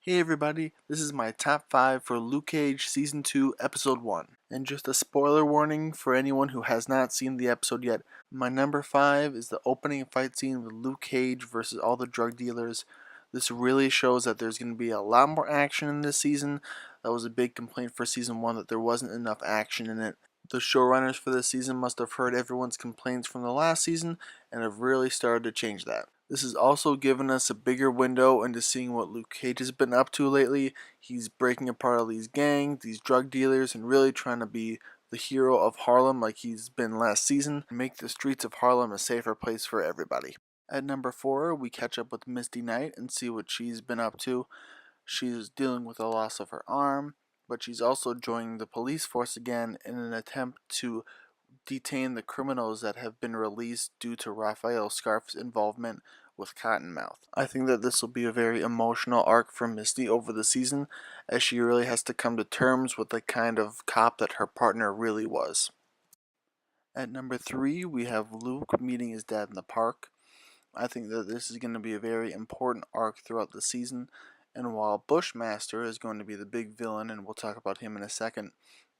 Hey everybody, this is my top 5 for Luke Cage Season 2 Episode 1. And just a spoiler warning for anyone who has not seen the episode yet, my number 5 is the opening fight scene with Luke Cage versus all the drug dealers. This really shows that there's going to be a lot more action in this season. That was a big complaint for Season 1 that there wasn't enough action in it. The showrunners for this season must have heard everyone's complaints from the last season and have really started to change that. This has also given us a bigger window into seeing what Luke Cage has been up to lately. He's breaking apart all these gangs, these drug dealers, and really trying to be the hero of Harlem like he's been last season, and make the streets of Harlem a safer place for everybody. At number 4, we catch up with Misty Knight and see what she's been up to. She's dealing with the loss of her arm, but she's also joining the police force again in an attempt to detain the criminals that have been released due to Raphael Scarf's involvement with Cottonmouth. I think that this will be a very emotional arc for Misty over the season, as she really has to come to terms with the kind of cop that her partner really was. At number 3, we have Luke meeting his dad in the park. I think that this is going to be a very important arc throughout the season, and while Bushmaster is going to be the big villain, and we'll talk about him in a second,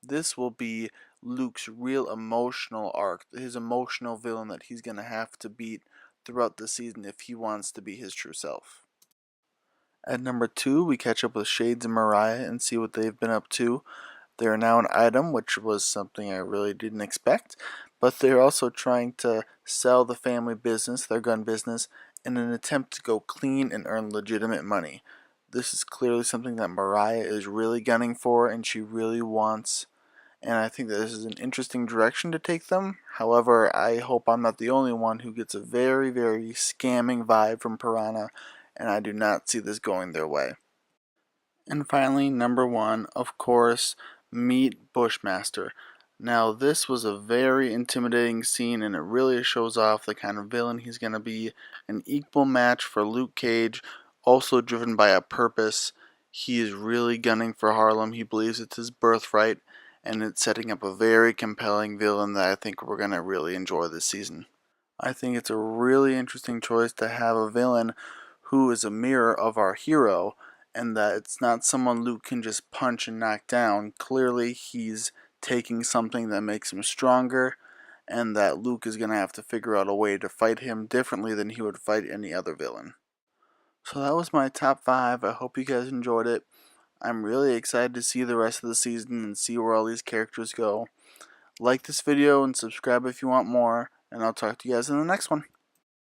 this will be Luke's real emotional arc, his emotional villain that he's going to have to beat throughout the season if he wants to be his true self. At number 2, we catch up with Shades and Mariah and see what they've been up to. They are now an item, which was something I really didn't expect, but they're also trying to sell the family business, their gun business, in an attempt to go clean and earn legitimate money. This is clearly something that Mariah is really gunning for and she really wants, and I think that this is an interesting direction to take them. However, I hope I'm not the only one who gets a very, very scamming vibe from Piranha, and I do not see this going their way. And finally, number 1, of course, meet Bushmaster. Now, this was a very intimidating scene, and it really shows off the kind of villain he's going to be. An equal match for Luke Cage, also driven by a purpose. He is really gunning for Harlem. He believes it's his birthright, and it's setting up a very compelling villain that I think we're going to really enjoy this season. I think it's a really interesting choice to have a villain who is a mirror of our hero, and that it's not someone Luke can just punch and knock down. Clearly, he's taking something that makes him stronger, and that Luke is going to have to figure out a way to fight him differently than he would fight any other villain. So that was my top 5. I hope you guys enjoyed it. I'm really excited to see the rest of the season and see where all these characters go. Like this video and subscribe if you want more, and I'll talk to you guys in the next one.